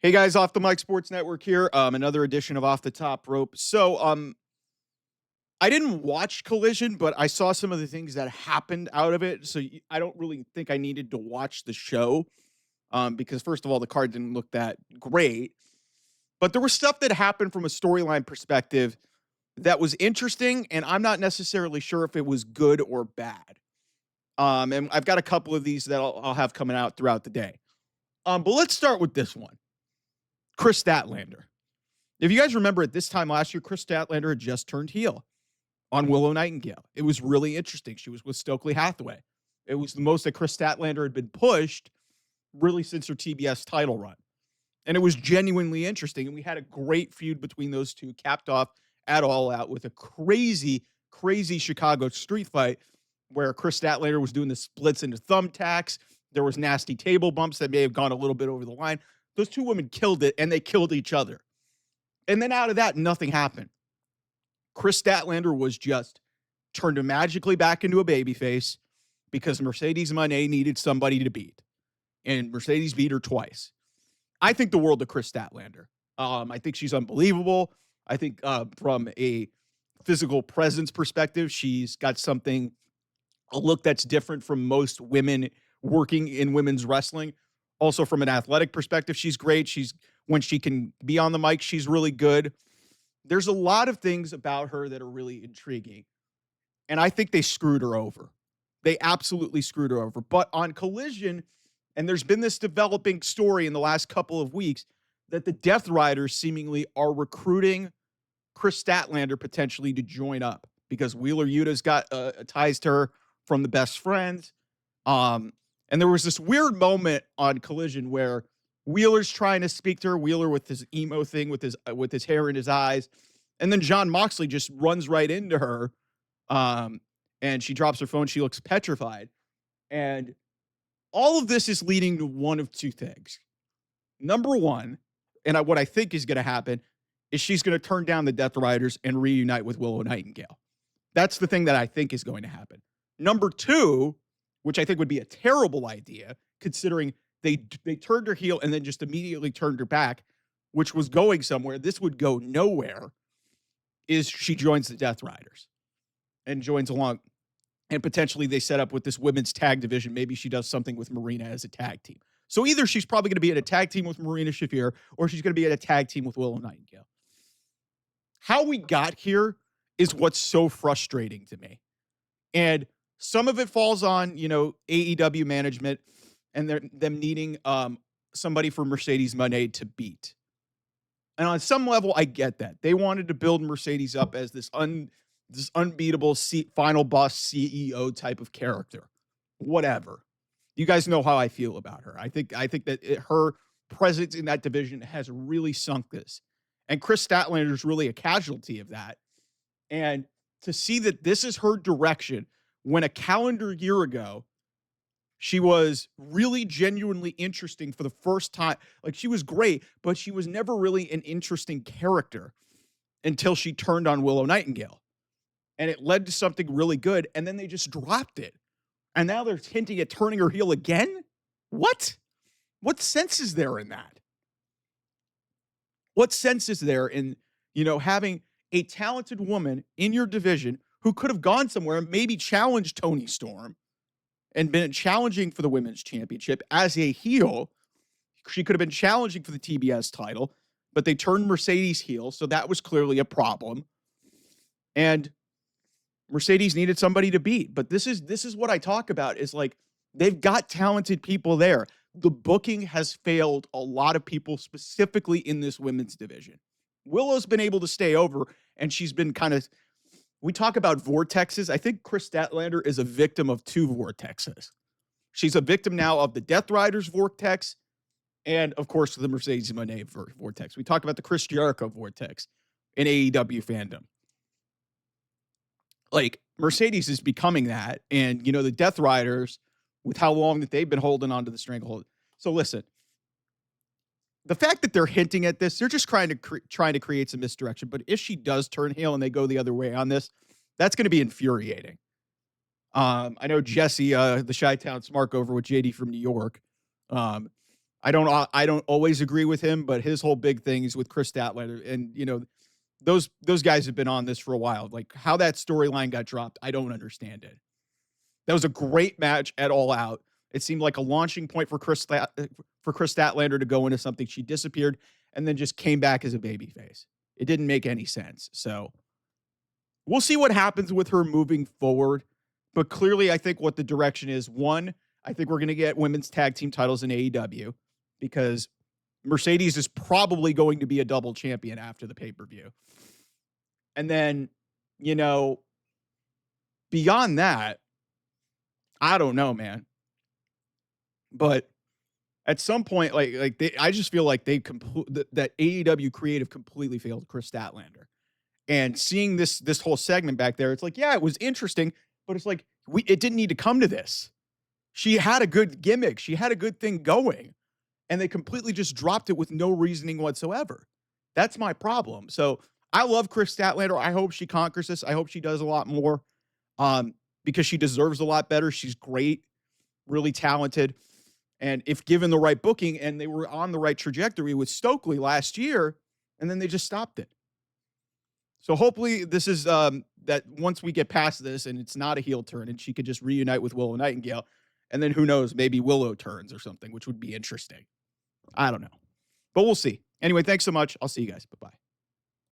Hey guys, Off the Mic Sports Network here. Another edition of Off the Top Rope. I didn't watch Collision, but I saw some of the things that happened out of it. I don't really think I needed to watch the show, because first of all, the card didn't look that great. But there was stuff that happened from a storyline perspective that was interesting, and I'm not necessarily sure if it was good or bad. And I've got a couple of these that I'll have coming out throughout the day. But let's start with this one. Kris Statlander. If you guys remember at this time last year, Kris Statlander had just turned heel on Willow Nightingale. It was really interesting. She was with Stokely Hathaway. It was the most that Kris Statlander had been pushed really since her TBS title run. And it was genuinely interesting. And we had a great feud between those two, capped off at All Out with a crazy, crazy Chicago street fight where Kris Statlander was doing the splits into thumbtacks. There was nasty table bumps that may have gone a little bit over the line. Those two women killed it, and they killed each other. And then out of that, nothing happened. Kris Statlander was just turned magically back into a babyface because Mercedes Moné needed somebody to beat. And Mercedes beat her twice. I think the world of Kris Statlander. I think she's unbelievable. I think from a physical presence perspective, she's got a look that's different from most women working in women's wrestling. Also, from an athletic perspective, she's great. When she can be on the mic, she's really good. There's a lot of things about her that are really intriguing. And I think they screwed her over. They absolutely screwed her over. But on Collision, and there's been this developing story in the last couple of weeks, that the Death Riders seemingly are recruiting Kris Statlander potentially to join up because Wheeler Yuta's got ties to her from the Best Friends. And there was this weird moment on Collision where Wheeler's trying to speak to her, Wheeler with his emo thing, with his hair in his eyes. And then Jon Moxley just runs right into her. And she drops her phone. She looks petrified. And all of this is leading to one of two things. Number one, and what I think is going to happen, is she's going to turn down the Death Riders and reunite with Willow Nightingale. That's the thing that I think is going to happen. Number two, which I think would be a terrible idea, considering they turned her heel and then just immediately turned her back, which was going somewhere. This would go nowhere, is she joins the Death Riders and joins along. And potentially they set up with this women's tag division. Maybe she does something with Marina as a tag team. So either she's probably going to be in a tag team with Marina Shafir, or she's going to be in a tag team with Willow Nightingale. How we got here is what's so frustrating to me. And some of it falls on, AEW management and them needing somebody for Mercedes Moné to beat. And on some level, I get that. They wanted to build Mercedes up as this unbeatable final boss CEO type of character. Whatever. You guys know how I feel about her. I think that her presence in that division has really sunk this. And Kris Statlander is really a casualty of that. And to see that this is her direction, when a calendar year ago, she was really genuinely interesting for the first time. Like, she was great, but she was never really an interesting character until she turned on Willow Nightingale. And it led to something really good, and then they just dropped it. And now they're hinting at turning her heel again? What? What sense is there in that? What sense is there in, having a talented woman in your division who could have gone somewhere and maybe challenged Toni Storm and been challenging for the women's championship as a heel? She could have been challenging for the TBS title, but they turned Mercedes heel, so that was clearly a problem. And Mercedes needed somebody to beat. But this is what I talk about, is like, they've got talented people there. The booking has failed a lot of people, specifically in this women's division. Willow's been able to stay over, and she's been we talk about vortexes. I think Kris Statlander is a victim of two vortexes. She's a victim now of the Death Riders vortex and, of course, the Mercedes Moné vortex. We talk about the Chris Jericho vortex in AEW fandom. Like, Mercedes is becoming that, and, the Death Riders, with how long that they've been holding onto the stranglehold. So listen, the fact that they're hinting at this, they're just trying to create some misdirection. But if she does turn heel and they go the other way on this, that's going to be infuriating. I know Jesse, the Chi-Town Smart over with JD from New York. I I don't always agree with him, but his whole big thing is with Kris Statlander, and those guys have been on this for a while. Like how that storyline got dropped, I don't understand it. That was a great match at All Out. It seemed like a launching point for Kris Statlander to go into something. She disappeared and then just came back as a babyface. It didn't make any sense. So we'll see what happens with her moving forward. But clearly, I think what the direction is, one, I think we're going to get women's tag team titles in AEW because Mercedes is probably going to be a double champion after the pay-per-view. And then, beyond that, I don't know, man. But at some point, I just feel like that AEW creative completely failed Kris Statlander. And seeing this whole segment back there, it's like, yeah, it was interesting, but it's like it didn't need to come to this. She had a good gimmick, she had a good thing going, and they completely just dropped it with no reasoning whatsoever. That's my problem. So I love Kris Statlander. I hope she conquers this. I hope she does a lot more, because she deserves a lot better. She's great, really talented. And if given the right booking, and they were on the right trajectory with Stokely last year, and then they just stopped it. So hopefully this is that once we get past this and it's not a heel turn and she could just reunite with Willow Nightingale, and then who knows, maybe Willow turns or something, which would be interesting. I don't know. But we'll see. Anyway, thanks so much. I'll see you guys. Bye-bye.